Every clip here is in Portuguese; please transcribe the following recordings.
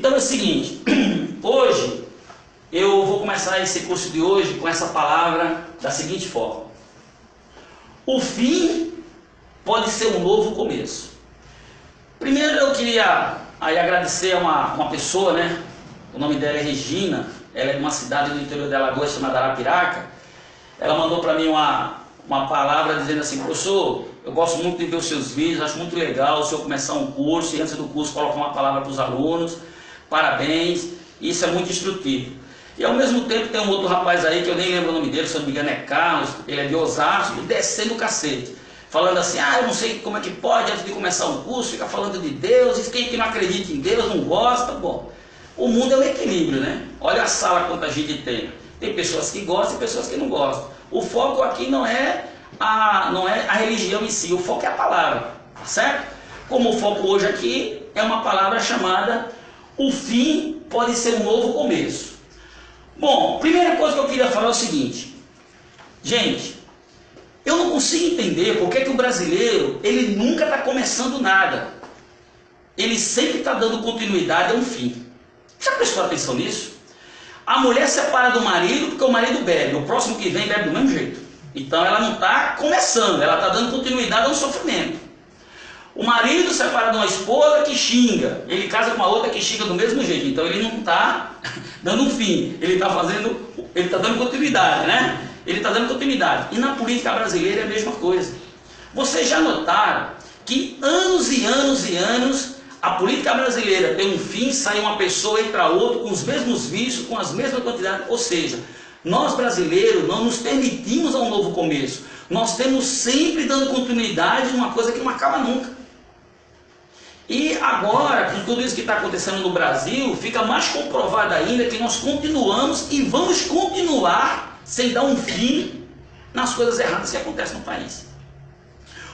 Então é o seguinte, hoje eu vou começar esse curso de hoje com essa palavra da seguinte forma: o fim pode ser um novo começo. Primeiro eu queria aí agradecer a uma pessoa, né? O nome dela é Regina, ela é de uma cidade do interior de Alagoas chamada Arapiraca. Ela mandou para mim uma palavra dizendo assim: professor, eu gosto muito de ver os seus vídeos, acho muito legal o senhor começar um curso e antes do curso colocar uma palavra para os alunos, parabéns, isso é muito instrutivo. E ao mesmo tempo tem um outro rapaz aí, que eu nem lembro o nome dele, se eu não me engano é Carlos, ele é de Osasco, descendo o cacete, falando assim: eu não sei como é que pode, antes de começar um curso, ficar falando de Deus, e quem que não acredita em Deus, não gosta. Bom, o mundo é um equilíbrio, né? Olha a sala quanta gente tem. Tem pessoas que gostam e pessoas que não gostam. O foco aqui não é a religião em si, o foco é a palavra, tá certo? Como o foco hoje aqui é uma palavra chamada o fim pode ser um novo começo. Bom, primeira coisa que eu queria falar é o seguinte: gente, eu não consigo entender por que o brasileiro, ele nunca está começando nada. Ele sempre está dando continuidade a um fim. Já prestou atenção nisso? A mulher separa do marido porque o marido bebe, o próximo que vem bebe do mesmo jeito. Então ela não está começando, ela está dando continuidade a um sofrimento. O marido separa de uma esposa que xinga, ele casa com uma outra que xinga do mesmo jeito. Então ele não está dando um fim, ele está dando continuidade, né? Ele está dando continuidade. E na política brasileira é a mesma coisa. Vocês já notaram que anos e anos e anos a política brasileira tem um fim, sai uma pessoa, entra outra, com os mesmos vícios, com as mesmas quantidades. Ou seja, nós brasileiros não nos permitimos a um novo começo. Nós temos sempre dando continuidade a uma coisa que não acaba nunca. E agora, com tudo isso que está acontecendo no Brasil, fica mais comprovado ainda que nós continuamos e vamos continuar sem dar um fim nas coisas erradas que acontecem no país.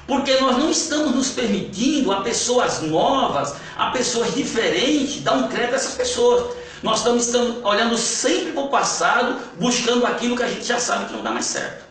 Porque nós não estamos nos permitindo a pessoas novas, a pessoas diferentes, dar um crédito a essas pessoas. Nós estamos olhando sempre para o passado, buscando aquilo que a gente já sabe que não dá mais certo.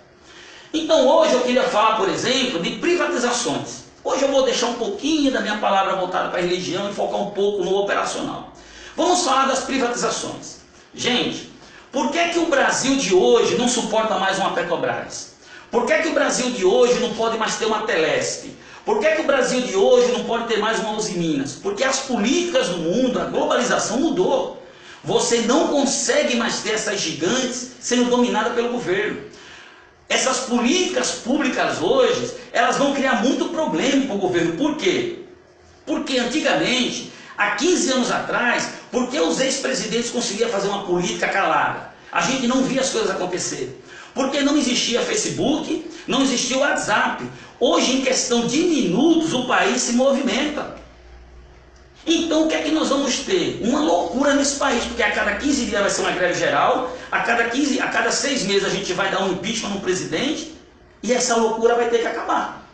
Então hoje eu queria falar, por exemplo, de privatizações. Hoje eu vou deixar um pouquinho da minha palavra voltada para a religião e focar um pouco no operacional. Vamos falar das privatizações. Gente, por que o Brasil de hoje não suporta mais uma Petrobras? Por que o Brasil de hoje não pode mais ter uma Telesp? Por que o Brasil de hoje não pode ter mais uma Uzi Minas? Porque as políticas do mundo, a globalização mudou. Você não consegue mais ter essas gigantes sendo dominadas pelo governo. Essas políticas públicas hoje, elas vão criar muito problema para o governo. Por quê? Porque antigamente, há 15 anos atrás, por que os ex-presidentes conseguiam fazer uma política calada? A gente não via as coisas acontecerem. Porque não existia Facebook, não existia o WhatsApp. Hoje, em questão de minutos, o país se movimenta. Então, o que é que nós vamos ter? Uma loucura nesse país, porque a cada 15 dias vai ser uma greve geral, a cada 6 meses a gente vai dar um impeachment no presidente, e essa loucura vai ter que acabar.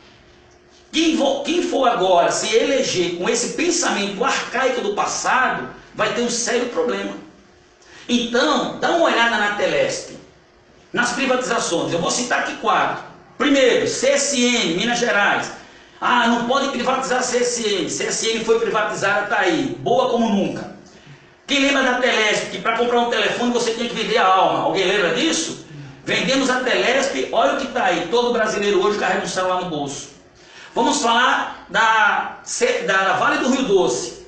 Quem for agora se eleger com esse pensamento arcaico do passado, vai ter um sério problema. Então, dá uma olhada na Telesp. Nas privatizações, eu vou citar aqui 4. Primeiro, CSN, Minas Gerais. Não pode privatizar a CSN. CSN foi privatizada, está aí, boa como nunca. Quem lembra da Telesp, que para comprar um telefone você tem que vender a alma? Alguém lembra disso? Vendemos a Telesp, olha o que está aí. Todo brasileiro hoje carrega um celular no bolso. Vamos falar da Vale do Rio Doce.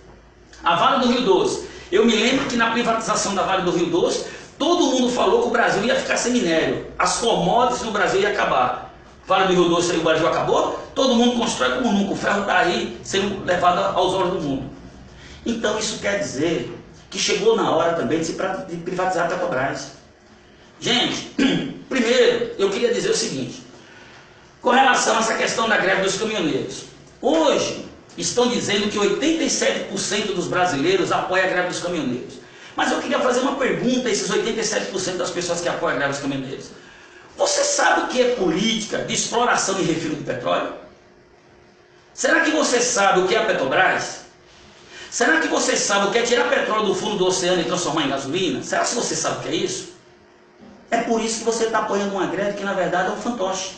A Vale do Rio Doce. Eu me lembro que na privatização da Vale do Rio Doce, todo mundo falou que o Brasil ia ficar sem minério. As commodities no Brasil iam acabar. Vale do Rio Doce aí, o Brasil acabou, todo mundo constrói como nunca. O ferro está aí sendo levado aos olhos do mundo. Então isso quer dizer que chegou na hora também de privatizar a Petrobras. Gente, primeiro eu queria dizer o seguinte, com relação a essa questão da greve dos caminhoneiros. Hoje estão dizendo que 87% dos brasileiros apoiam a greve dos caminhoneiros. Mas eu queria fazer uma pergunta a esses 87% das pessoas que apoiam a greve dos caminhoneiros. Você sabe o que é política de exploração e refino de petróleo? Será que você sabe o que é a Petrobras? Será que você sabe o que é tirar petróleo do fundo do oceano e transformar em gasolina? Será que você sabe o que é isso? É por isso que você está apoiando uma greve que na verdade é um fantoche.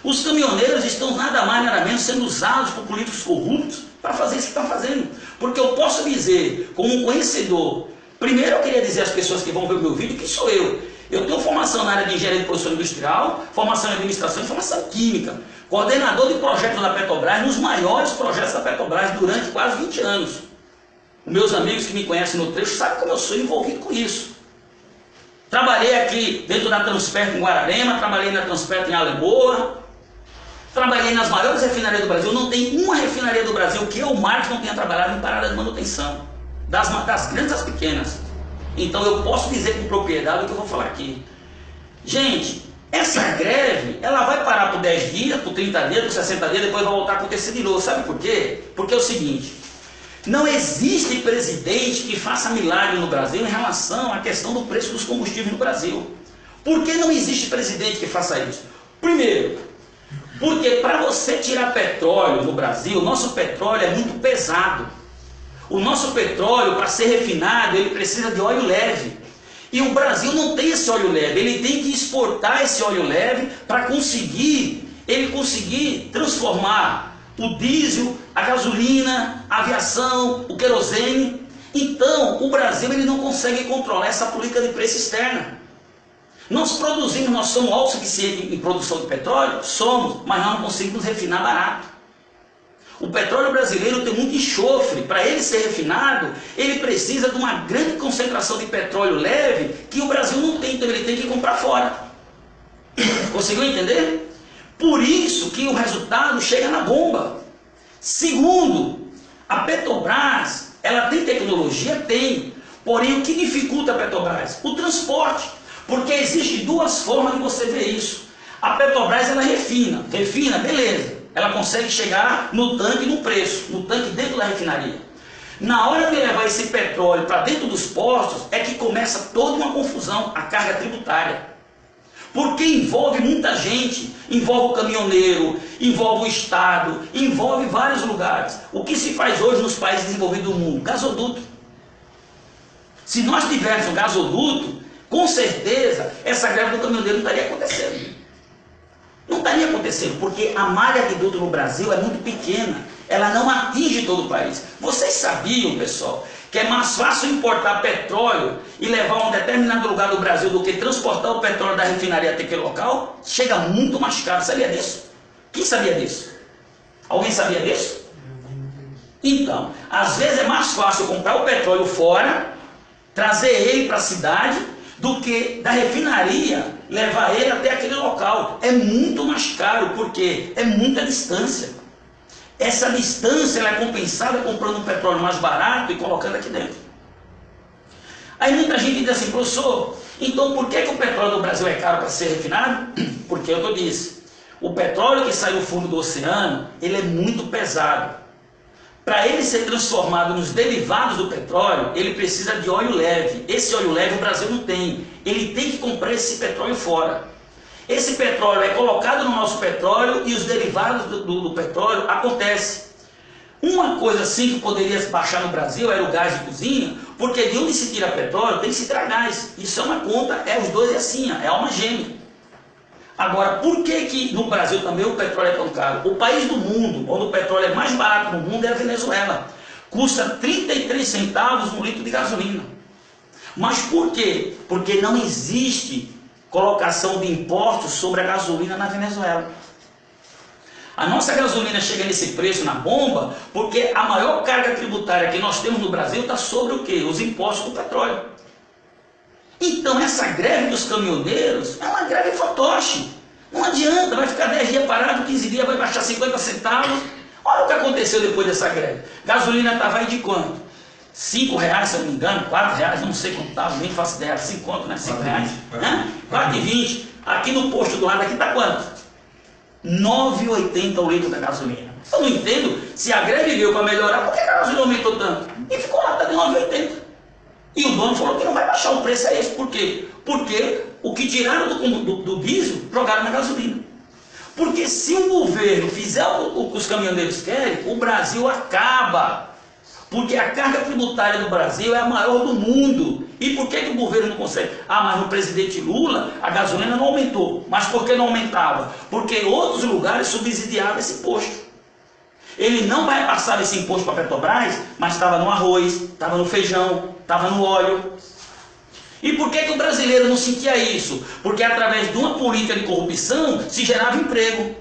Os caminhoneiros estão nada mais nada menos sendo usados por políticos corruptos para fazer isso que estão fazendo. Porque eu posso dizer, como um conhecedor, primeiro eu queria dizer às pessoas que vão ver o meu vídeo que sou eu. Eu tenho formação na área de engenharia de produção industrial, formação em administração e formação química. Coordenador de projetos da Petrobras, nos maiores projetos da Petrobras durante quase 20 anos. Meus amigos que me conhecem no trecho sabem como eu sou envolvido com isso. Trabalhei aqui dentro da Transpetro em Guararema, trabalhei na Transpetro em Alemoa, trabalhei nas maiores refinarias do Brasil. Não tem uma refinaria do Brasil que eu, Marcos, não tenha trabalhado em parada de manutenção, das grandes às pequenas. Então eu posso dizer com propriedade o que eu vou falar aqui. Gente, essa greve, ela vai parar por 10 dias, por 30 dias, por 60 dias, depois vai voltar a acontecer de novo. Sabe por quê? Porque é o seguinte, não existe presidente que faça milagre no Brasil em relação à questão do preço dos combustíveis no Brasil. Por que não existe presidente que faça isso? Primeiro, porque para você tirar petróleo no Brasil, o nosso petróleo é muito pesado. O nosso petróleo, para ser refinado, ele precisa de óleo leve. E o Brasil não tem esse óleo leve, ele tem que exportar esse óleo leve para conseguir transformar o diesel, a gasolina, a aviação, o querosene. Então, o Brasil ele não consegue controlar essa política de preço externa. Nós produzimos, nós somos autossuficientes em produção de petróleo? Somos, mas nós não conseguimos refinar barato. O petróleo brasileiro tem muito enxofre. Para ele ser refinado, ele precisa de uma grande concentração de petróleo leve que o Brasil não tem, então ele tem que comprar fora. Conseguiu entender? Por isso que o resultado chega na bomba. Segundo, a Petrobras, ela tem tecnologia? Tem. Porém, o que dificulta a Petrobras? O transporte. Porque existem duas formas de você ver isso. A Petrobras, ela refina, beleza. Ela consegue chegar no tanque no preço, no tanque dentro da refinaria. Na hora de levar esse petróleo para dentro dos postos, é que começa toda uma confusão, a carga tributária. Porque envolve muita gente, envolve o caminhoneiro, envolve o Estado, envolve vários lugares. O que se faz hoje nos países desenvolvidos do mundo? Gasoduto. Se nós tivéssemos um gasoduto, com certeza essa greve do caminhoneiro não estaria acontecendo. Não estaria acontecendo, porque a malha de duto no Brasil é muito pequena. Ela não atinge todo o país. Vocês sabiam, pessoal, que é mais fácil importar petróleo e levar a um determinado lugar do Brasil do que transportar o petróleo da refinaria até aquele local? Chega muito mais caro. Sabia disso? Quem sabia disso? Alguém sabia disso? Então, às vezes é mais fácil comprar o petróleo fora, trazer ele para a cidade, do que da refinaria levar ele até aquele local. É muito mais caro, porque é muita distância. Essa distância ela é compensada comprando um petróleo mais barato e colocando aqui dentro. Aí muita gente diz assim, professor, então por que o petróleo do Brasil é caro para ser refinado? Porque eu disse, o petróleo que sai do fundo do oceano, ele é muito pesado. Para ele ser transformado nos derivados do petróleo, ele precisa de óleo leve. Esse óleo leve o Brasil não tem. Ele tem que comprar esse petróleo fora. Esse petróleo é colocado no nosso petróleo e os derivados do petróleo acontecem. Uma coisa assim que poderia baixar no Brasil era o gás de cozinha, porque de onde se tira petróleo tem que se tirar gás. Isso é uma conta, os dois é assim, é alma gêmea. Agora, por que no Brasil também o petróleo é tão caro? O país do mundo, onde o petróleo é mais barato no mundo, é a Venezuela. Custa 33 centavos um litro de gasolina. Mas por quê? Porque não existe colocação de impostos sobre a gasolina na Venezuela. A nossa gasolina chega nesse preço na bomba porque a maior carga tributária que nós temos no Brasil está sobre o quê? Os impostos do petróleo. Então essa greve dos caminhoneiros é uma greve fantoche. Não adianta, vai ficar 10 dias parado, 15 dias vai baixar 50 centavos. Olha o que aconteceu depois dessa greve. Gasolina estava aí de quanto? 5 reais, se eu não me engano, 4 reais, não sei quanto estava, nem faço ideia, 5 quanto, né? 5 reais? 4,20. Aqui no posto do lado, aqui está quanto? 9,80 o litro da gasolina. Eu não entendo, se a greve veio para melhorar, por que a gasolina aumentou tanto? E ficou lá, está de 9,80. E o dono falou que não vai baixar, o preço é esse. Por quê? Porque o que tiraram do diesel, jogaram na gasolina. Porque se o governo fizer o que os caminhoneiros querem, o Brasil acaba. Porque a carga tributária do Brasil é a maior do mundo. E por que o governo não consegue? Ah, mas no presidente Lula a gasolina não aumentou. Mas por que não aumentava? Porque outros lugares subsidiavam esse imposto. Ele não vai passar esse imposto para a Petrobras, mas estava no arroz, estava no feijão, estava no óleo. E por que o brasileiro não sentia isso? Porque através de uma política de corrupção se gerava emprego.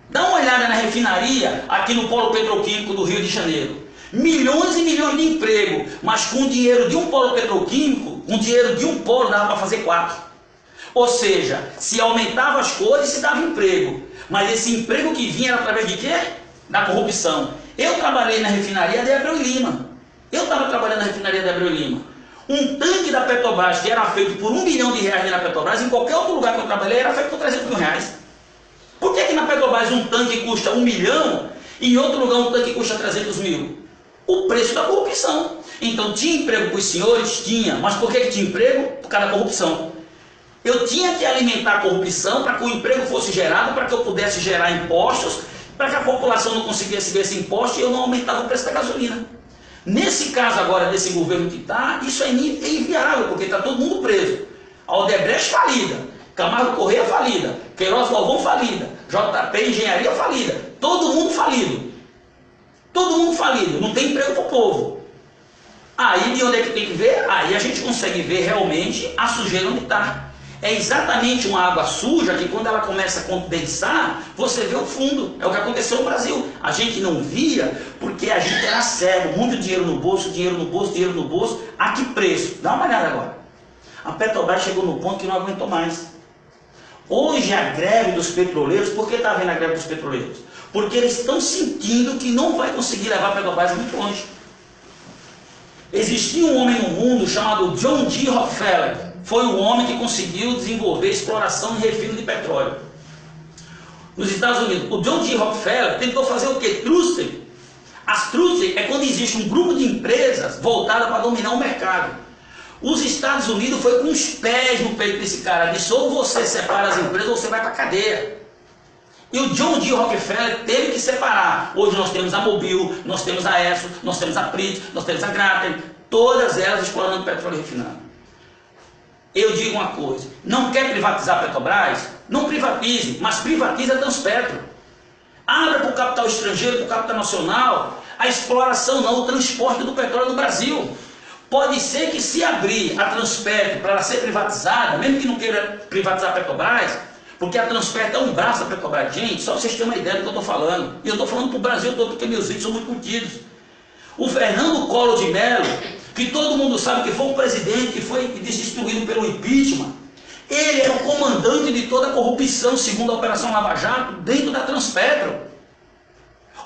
Dá uma olhada na refinaria aqui no polo petroquímico do Rio de Janeiro. Milhões e milhões de emprego, mas com o dinheiro de um polo petroquímico, com o dinheiro de um polo dava para fazer 4. Ou seja, se aumentava as coisas, se dava emprego. Mas esse emprego que vinha era através de quê? Da corrupção. Eu trabalhei na refinaria de Abreu e Lima. Eu estava trabalhando na refinaria de Abreu e Lima. Um tanque da Petrobras que era feito por R$1 bilhão na Petrobras, em qualquer outro lugar que eu trabalhei, era feito por R$300 mil. Por que na Petrobras um tanque custa 1 milhão e em outro lugar um tanque custa 300 mil? O preço da corrupção. Então tinha emprego para os senhores? Tinha. Mas por que tinha emprego? Por causa da corrupção. Eu tinha que alimentar a corrupção para que o emprego fosse gerado, para que eu pudesse gerar impostos, para que a população não conseguisse ver esse imposto e eu não aumentava o preço da gasolina. Nesse caso agora desse governo que está, isso é inviável, porque está todo mundo preso. A Odebrecht falida, Camargo Correia falida, Queiroz Galvão falida, JP Engenharia falida, todo mundo falido. Todo mundo falido, não tem emprego para o povo. Aí de onde é que tem que ver? Aí a gente consegue ver realmente a sujeira onde está. É exatamente uma água suja que quando ela começa a condensar, você vê o fundo. É o que aconteceu no Brasil. A gente não via porque a gente era cego. Muito dinheiro no bolso, dinheiro no bolso, dinheiro no bolso. A que preço? Dá uma olhada agora. A Petrobras chegou no ponto que não aguentou mais. Hoje a greve dos petroleiros, por que está havendo a greve dos petroleiros? Porque eles estão sentindo que não vai conseguir levar a Petrobras muito longe. Existia um homem no mundo chamado John D. Rockefeller. Foi o homem que conseguiu desenvolver exploração e refino de petróleo nos Estados Unidos. O John D. Rockefeller tentou fazer o quê? Trust. As trust é quando existe um grupo de empresas voltada para dominar o mercado. Os Estados Unidos foi com os pés no peito desse cara. Disse, ou você separa as empresas ou você vai para a cadeia. E o John D. Rockefeller teve que separar. Hoje nós temos a Mobil, nós temos a Exxon, nós temos a Prit, nós temos a Graten, todas elas explorando petróleo refinado. Eu digo uma coisa, não quer privatizar a Petrobras? Não privatize, mas privatize a Transpetro. Abra para o capital estrangeiro, para o capital nacional, a exploração não, o transporte do petróleo no Brasil. Pode ser que se abrir a Transpetro para ela ser privatizada, mesmo que não queira privatizar a Petrobras, porque a Transpetro é um braço da Petrobras. Gente, só para vocês terem uma ideia do que eu estou falando. E eu estou falando para o Brasil todo, porque meus vídeos são muito curtidos. O Fernando Collor de Mello, que todo mundo sabe que foi um presidente que foi destituído pelo impeachment, ele era o comandante de toda a corrupção, segundo a Operação Lava Jato, dentro da Transpetro.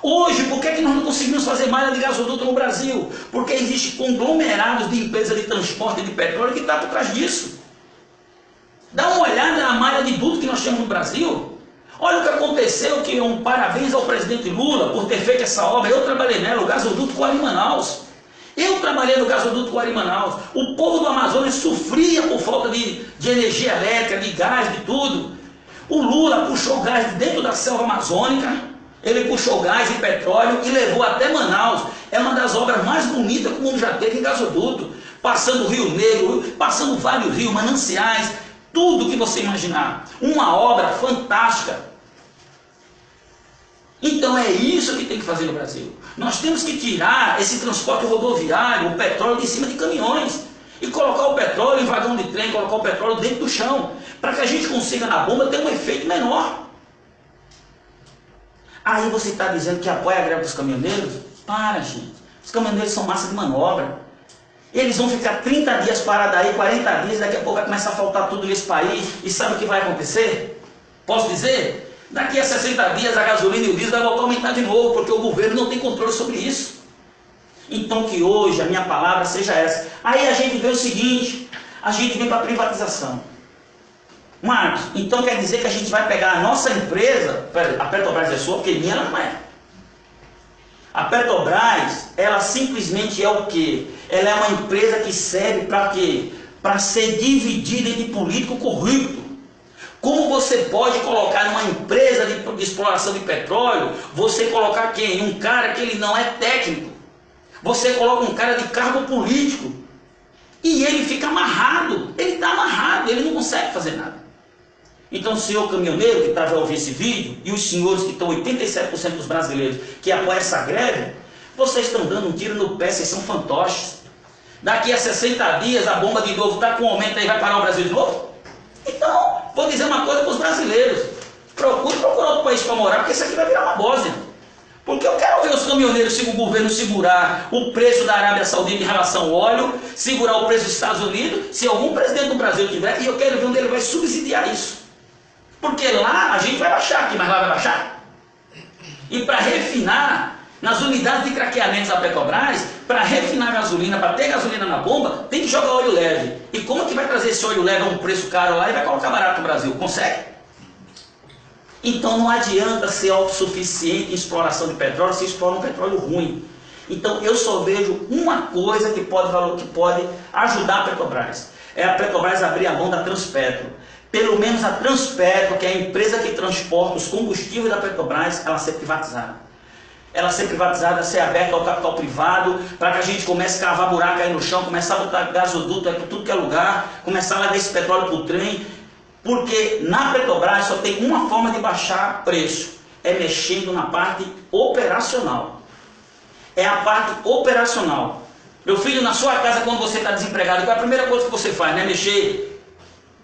Hoje, por que nós não conseguimos fazer malha de gasoduto no Brasil? Porque existem conglomerados de empresas de transporte de petróleo que estão por trás disso. Dá uma olhada na malha de duto que nós temos no Brasil. Olha o que aconteceu, que um parabéns ao presidente Lula por ter feito essa obra. Eu trabalhei nela, o gasoduto Guari-Manaus. Eu trabalhei no gasoduto Guari-Manaus. O povo do Amazonas sofria por falta de energia elétrica, de gás, de tudo. O Lula puxou gás de dentro da selva amazônica, ele puxou gás e petróleo e levou até Manaus. É uma das obras mais bonitas que o mundo já teve em gasoduto. Passando o Rio Negro, passando vários rios, mananciais, tudo que você imaginar. Uma obra fantástica. Então é isso que tem que fazer no Brasil. Nós temos que tirar esse transporte rodoviário, o petróleo de cima de caminhões, e colocar o petróleo em vagão de trem, colocar o petróleo dentro do chão, para que a gente consiga na bomba ter um efeito menor. Aí você está dizendo que apoia a greve dos caminhoneiros? Para, gente. Os caminhoneiros são massa de manobra. Eles vão ficar 30 dias parados aí, 40 dias, daqui a pouco vai começar a faltar tudo nesse país. E sabe o que vai acontecer? Posso dizer? Daqui a 60 dias a gasolina e o diesel vai voltar a aumentar de novo, porque o governo não tem controle sobre isso. Então que hoje a minha palavra seja essa. Aí a gente vê o seguinte, a gente vem para a privatização. Marcos, então quer dizer que a gente vai pegar a nossa empresa, a Petrobras é sua, porque minha ela não é. A Petrobras, ela simplesmente é o quê? Ela é uma empresa que serve para quê? Para ser dividida entre político corrupto. Como você pode colocar numa empresa de exploração de petróleo, você colocar quem? Um cara que ele não é técnico. Você coloca um cara de cargo político. E ele fica amarrado. Ele está amarrado, ele não consegue fazer nada. Então, o senhor caminhoneiro que está a ouvir esse vídeo, e os senhores que estão 87% dos brasileiros que apoiam essa greve, vocês estão dando um tiro no pé, vocês são fantoches. Daqui a 60 dias a bomba de novo está com aumento aí, vai parar o Brasil de novo? Então, vou dizer uma coisa para os brasileiros. Procure procurar outro país para morar, porque isso aqui vai virar uma Bósnia. Porque eu quero ver os caminhoneiros, se o governo segurar o preço da Arábia Saudita em relação ao óleo, segurar o preço dos Estados Unidos, se algum presidente do Brasil tiver, e eu quero ver onde ele vai subsidiar isso. Porque lá a gente vai baixar aqui, mas lá vai baixar. E para refinar, nas unidades de craqueamentos da Petrobras, para refinar gasolina, para ter gasolina na bomba, tem que jogar óleo leve. E como que vai trazer esse óleo leve a um preço caro lá e vai colocar barato no Brasil? Consegue? Então não adianta ser autossuficiente em exploração de petróleo se explora um petróleo ruim. Então eu só vejo uma coisa que pode ajudar a Petrobras. É a Petrobras abrir a mão da Transpetro. Pelo menos a Transpetro, que é a empresa que transporta os combustíveis da Petrobras, ela ser privatizada. Ela ser privatizada, ser aberta ao capital privado, para que a gente comece a cavar buraco aí no chão, começar a botar gasoduto aí por tudo que é lugar, começar a levar esse petróleo para o trem. Porque na Petrobras só tem uma forma de baixar preço, é mexendo na parte operacional. É a parte operacional. Meu filho, na sua casa, quando você está desempregado, qual é a primeira coisa que você faz, né? Mexer.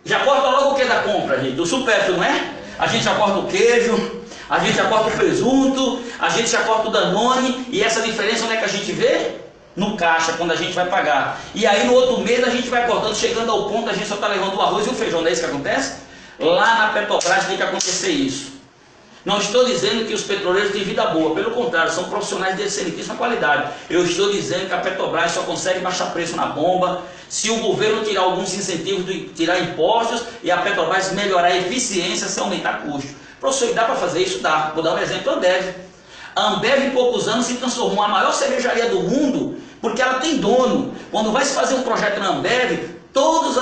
Já corta logo o que da compra, gente? Do supérfluo, não é? A gente já corta o queijo, a gente já corta o presunto, a gente já corta o Danone, e essa diferença onde é que a gente vê? No caixa, quando a gente vai pagar. E aí no outro mês a gente vai cortando, chegando ao ponto, a gente só está levando o arroz e o feijão, não é isso que acontece? Lá na Petrobras tem que acontecer isso. Não estou dizendo que os petroleiros têm vida boa, pelo contrário, são profissionais de excelentíssima qualidade. Eu estou dizendo que a Petrobras só consegue baixar preço na bomba se o governo tirar alguns incentivos, tirar impostos, e a Petrobras melhorar a eficiência sem aumentar custo. Professor, dá para fazer isso? Dá. Vou dar um exemplo, a Ambev. A Ambev em poucos anos se transformou na maior cervejaria do mundo, porque ela tem dono. Quando vai se fazer um projeto na Ambev, todos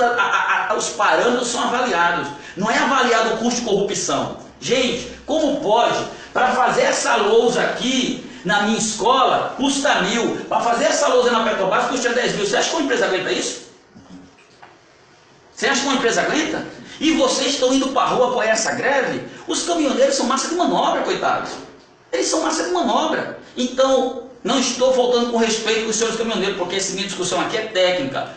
os parâmetros são avaliados. Não é avaliado o custo de corrupção. Gente, como pode? Para fazer essa lousa aqui na minha escola custa 1.000. Para fazer essa lousa na Petrobras custa 10.000. Você acha que uma empresa aguenta isso? Você acha que uma empresa aguenta? E vocês estão indo para a rua apoiar essa greve? Os caminhoneiros são massa de manobra, coitados. Eles são massa de manobra. Então, não estou faltando com respeito com os senhores caminhoneiros, porque essa minha discussão aqui é técnica.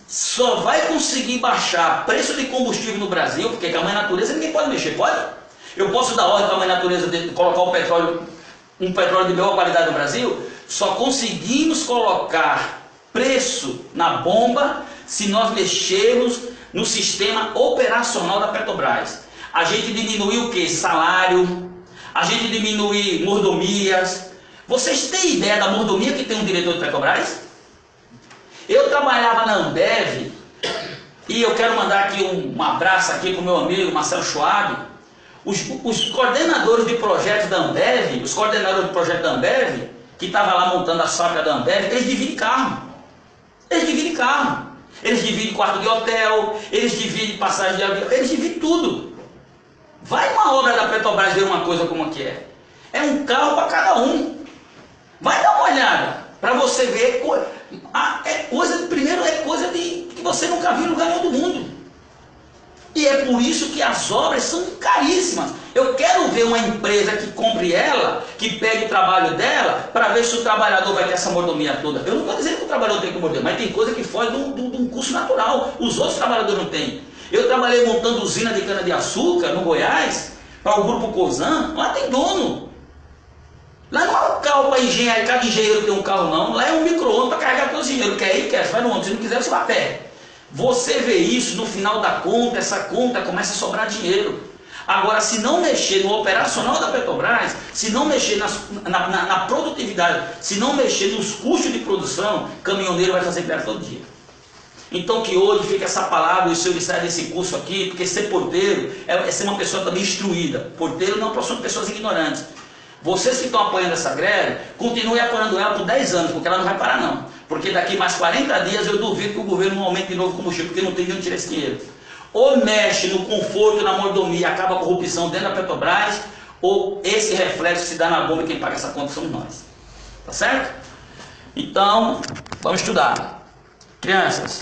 Só vai conseguir baixar preço de combustível no Brasil, porque com a mãe natureza ninguém pode mexer, pode? Eu posso dar ordem para a mãe natureza de colocar um petróleo de melhor qualidade no Brasil? Só conseguimos colocar preço na bomba se nós mexermos no sistema operacional da Petrobras. A gente diminuir o quê? Salário, a gente diminuir mordomias. Vocês têm ideia da mordomia que tem um diretor de Petrobras? Eu trabalhava na Ambev, e eu quero mandar aqui um abraço aqui para o meu amigo Marcelo Schwab. Os coordenadores de projetos da Ambev, que estavam lá montando a fábrica da Ambev, eles dividem carro. Eles dividem quarto de hotel, eles dividem passagem de avião, eles dividem tudo. Vai uma obra da Petrobras ver uma coisa como que é. É um carro para cada um. Vai dar uma olhada para você ver. Primeiro é coisa que você nunca viu em lugar nenhum do mundo. E é por isso que as obras são caríssimas. Eu quero ver uma empresa que compre ela, que pegue o trabalho dela, para ver se o trabalhador vai ter essa mordomia toda. Eu não estou dizendo que o trabalhador tem que morder, mas tem coisa que foge de um custo natural. Os outros trabalhadores não têm. Eu trabalhei montando usina de cana-de-açúcar no Goiás, para o Grupo Cosan. Lá tem dono. Lá não é um carro para engenheiro, cada engenheiro tem um carro não. Lá é um micro-ônibus para carregar todos os engenheiros. Quer ir, quer, você vai no ônibus. Se não quiser, você vai a pé. Você vê isso, no final da conta, essa conta começa a sobrar dinheiro. Agora, se não mexer no operacional da Petrobras, se não mexer na produtividade, se não mexer nos custos de produção, caminhoneiro vai fazer greve todo dia. Então que hoje fica essa palavra, e o senhor sai desse curso aqui, porque ser porteiro é ser uma pessoa também instruída. Porteiro não é uma pessoa de pessoas ignorantes. Vocês que estão apoiando essa greve, continuem apoiando ela por 10 anos, porque ela não vai parar não. Porque daqui mais 40 dias eu duvido que o governo não aumente de novo o combustível, porque não tem de onde tirar esse dinheiro. Ou mexe no conforto, na mordomia, acaba a corrupção dentro da Petrobras, ou esse reflexo se dá na bomba e quem paga essa conta somos nós. Tá certo? Então, vamos estudar. Crianças,